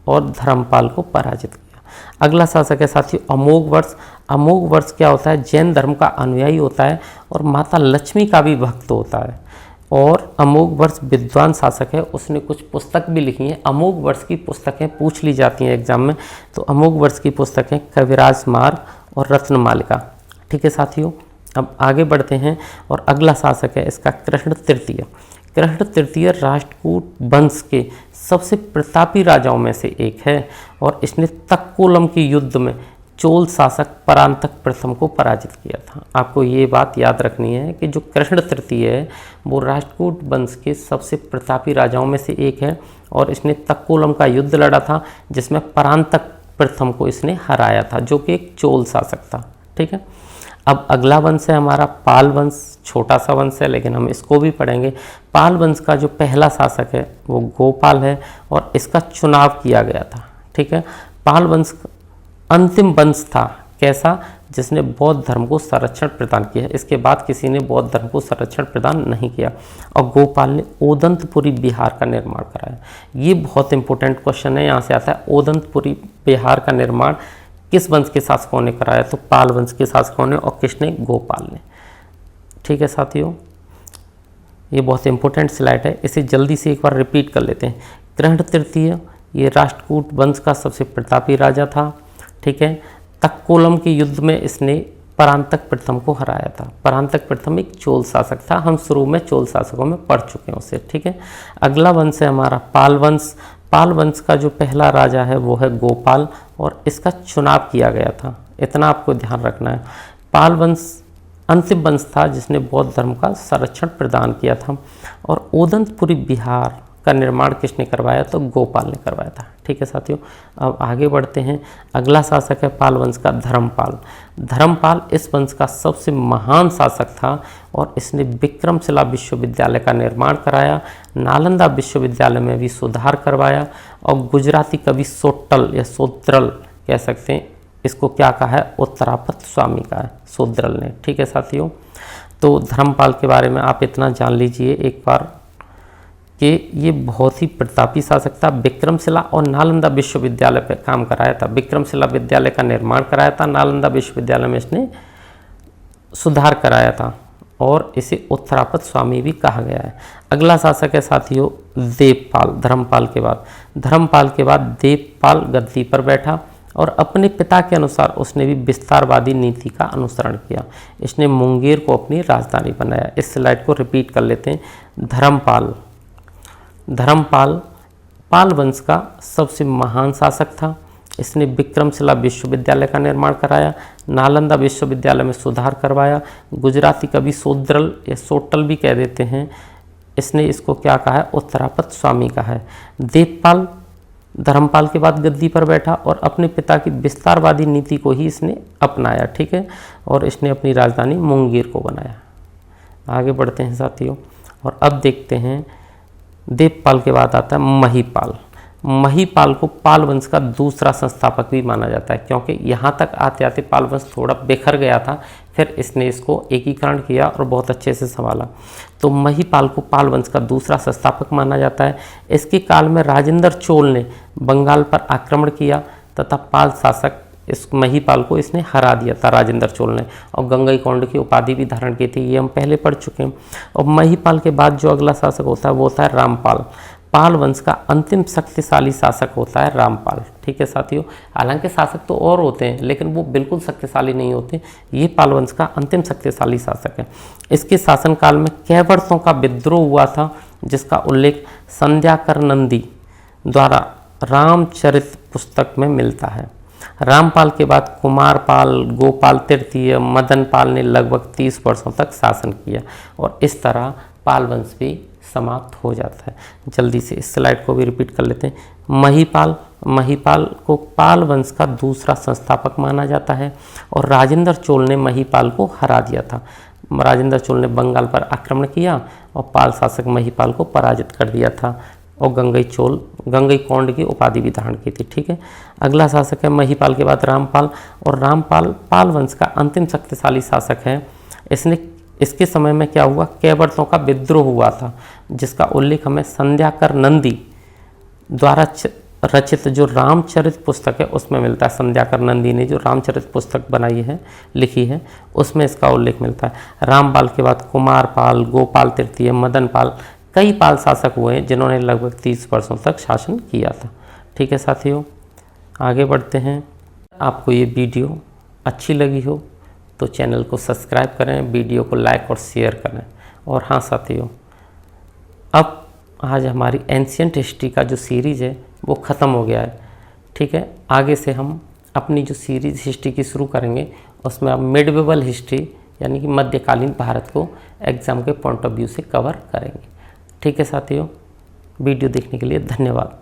और धर्मपाल को पराजित किया। अगला शासक है साथियों अमोघ वर्ष। अमोघ वर्ष क्या होता है, जैन धर्म का अनुयायी होता है और माता लक्ष्मी का भी भक्त होता है। और अमोघ वर्ष विद्वान शासक है, उसने कुछ पुस्तक भी लिखी हैं। अमोघ वर्ष की पुस्तकें पूछ ली जाती हैं एग्जाम में, तो अमोघ वर्ष की पुस्तकें कविराज मार्ग और रत्न मालिका। ठीक है साथियों, अब आगे बढ़ते हैं और अगला शासक है इसका कृष्ण तृतीय। कृष्ण तृतीय राष्ट्रकूट वंश के सबसे प्रतापी राजाओं में से एक है, और इसने तक्कोलम के युद्ध में चोल शासक परांतक प्रथम को पराजित किया था। आपको ये बात याद रखनी है कि जो कृष्ण तृतीय है वो राष्ट्रकूट वंश के सबसे प्रतापी राजाओं में से एक है, और इसने तक्कोलम का युद्ध लड़ा था जिसमें परांतक प्रथम को इसने हराया था, जो कि एक चोल शासक था। ठीक है, अब अगला वंश है हमारा पाल वंश। छोटा सा वंश है लेकिन हम इसको भी पढ़ेंगे। पाल वंश का जो पहला शासक है वो गोपाल है, और इसका चुनाव किया गया था। ठीक है, पाल वंश अंतिम वंश था, कैसा, जिसने बौद्ध धर्म को संरक्षण प्रदान किया। इसके बाद किसी ने बौद्ध धर्म को संरक्षण प्रदान नहीं किया, और गोपाल ने ओदंतपुरी बिहार का निर्माण कराया। ये बहुत इंपॉर्टेंट क्वेश्चन है, यहाँ से आता है ओदंतपुरी बिहार का निर्माण किस वंश के शासकों ने कराया, तो पाल वंश के शासकों ने, और किसने, गोपाल ने। ठीक है साथियों, ये बहुत इंपॉर्टेंट स्लाइड है, इसे जल्दी से एक बार रिपीट कर लेते हैं। कृष्ण तृतीय ये राष्ट्रकूट वंश का सबसे प्रतापी राजा था। ठीक है, तक्कोलम के युद्ध में इसने परांतक प्रथम को हराया था। परांतक प्रथम एक चोल शासक था, हम शुरू में चोल शासकों में पढ़ चुके हैं उसे। ठीक है, अगला वंश है हमारा पाल वंश। पाल वंश का जो पहला राजा है वो है गोपाल, और इसका चुनाव किया गया था, इतना आपको ध्यान रखना है। पाल वंश अंतिम वंश था जिसने बौद्ध धर्म का संरक्षण प्रदान किया था, और ओदंतपुरी बिहार का निर्माण किसने करवाया, तो गोपाल ने करवाया था। ठीक है साथियों, अब आगे बढ़ते हैं। अगला शासक है पाल वंश का धर्मपाल। धर्मपाल इस वंश का सबसे महान शासक था, और इसने विक्रमशिला विश्वविद्यालय का निर्माण कराया, नालंदा विश्वविद्यालय में भी सुधार करवाया, और गुजराती कवि सोट्टल या सोद्रल कह सकते हैं, इसको क्या कहा है, उत्तरापत स्वामी का है, सोद्रल ने। ठीक है साथियों, तो धर्मपाल के बारे में आप इतना जान लीजिए एक बार। कि ये बहुत ही प्रतापी शासक था। विक्रमशिला और नालंदा विश्वविद्यालय पर काम कराया था। विक्रमशिला विद्यालय का निर्माण कराया था, नालंदा विश्वविद्यालय में इसने सुधार कराया था और इसे उत्तरापद स्वामी भी कहा गया है। अगला शासक है साथियों देवपाल। धर्मपाल के बाद देवपाल गद्दी पर बैठा और अपने पिता के अनुसार उसने भी विस्तारवादी नीति का अनुसरण किया। इसने मुंगेर को अपनी राजधानी बनाया। इस स्लाइड को रिपीट कर लेते हैं। धर्मपाल पाल वंश का सबसे महान शासक था। इसने विक्रमशिला विश्वविद्यालय का निर्माण कराया, नालंदा विश्वविद्यालय में सुधार करवाया। गुजराती कवि सोद्रल या सोटल भी कह देते हैं, इसने इसको क्या कहा है, उत्तरापद स्वामी कहा है। देवपाल धर्मपाल के बाद गद्दी पर बैठा और अपने पिता की विस्तारवादी नीति को ही इसने अपनाया, ठीक है, और इसने अपनी राजधानी मुंगेर को बनाया। आगे बढ़ते हैं साथियों और अब देखते हैं देवपाल के बाद आता है महीपाल। महीपाल को पाल वंश का दूसरा संस्थापक भी माना जाता है, क्योंकि यहाँ तक आते आते पाल वंश थोड़ा बिखर गया था, फिर इसने इसको एकीकरण किया और बहुत अच्छे से संभाला। तो महीपाल को पाल वंश का दूसरा संस्थापक माना जाता है। इसके काल में राजेंद्र चोल ने बंगाल पर आक्रमण किया तथा पाल शासक इस महीपाल को इसने हरा दिया था, राजेंद्र चोल ने, और गंगईकोंड की उपाधि भी धारण की थी, ये हम पहले पढ़ चुके हैं। और महीपाल के बाद जो अगला शासक होता है वो होता है रामपाल। पाल वंश का अंतिम शक्तिशाली शासक होता है रामपाल, ठीक है साथियों। हालांकि शासक तो और होते हैं लेकिन वो बिल्कुल शक्तिशाली नहीं होते, ये पाल वंश का अंतिम शक्तिशाली शासक है। इसके शासनकाल में कैवर्तों का विद्रोह हुआ था, जिसका उल्लेख संध्याकर नंदी द्वारा रामचरित पुस्तक में मिलता है। रामपाल के बाद कुमारपाल, गोपाल तृतीय, मदनपाल ने लगभग 30 वर्षों तक शासन किया और इस तरह पाल वंश भी समाप्त हो जाता है। जल्दी से इस स्लाइड को भी रिपीट कर लेते हैं। महीपाल को पाल वंश का दूसरा संस्थापक माना जाता है और राजेंद्र चोल ने महीपाल को हरा दिया था। राजेंद्र चोल ने बंगाल पर आक्रमण किया और पाल शासक महीपाल को पराजित कर दिया था और गंगईकोंड की उपाधि भी धारण की थी, ठीक है। अगला शासक है महीपाल के बाद रामपाल, और रामपाल पाल वंश का अंतिम शक्तिशाली शासक है। इसके समय में क्या हुआ, कैवर्तों का विद्रोह हुआ था, जिसका उल्लेख हमें संध्याकर नंदी द्वारा रचित जो रामचरित पुस्तक है उसमें मिलता है। संध्याकर नंदी ने जो रामचरित पुस्तक बनाई है, लिखी है, उसमें इसका उल्लेख मिलता है। रामपाल के बाद कुमारपाल, गोपाल तृतीय, मदनपाल, कई पाल शासक हुए जिन्होंने लगभग 30 वर्षों तक शासन किया था, ठीक है साथियों। आगे बढ़ते हैं। आपको ये वीडियो अच्छी लगी हो तो चैनल को सब्सक्राइब करें, वीडियो को लाइक और शेयर करें। और हाँ साथियों, अब आज हमारी एंशिएंट हिस्ट्री का जो सीरीज़ है वो ख़त्म हो गया है, ठीक है। आगे से हम अपनी जो सीरीज़ हिस्ट्री की शुरू करेंगे उसमें अब मिडवेवल हिस्ट्री यानी कि मध्यकालीन भारत को एग्ज़ाम के पॉइंट ऑफ व्यू से कवर करेंगे, ठीक है साथियों। वीडियो देखने के लिए धन्यवाद।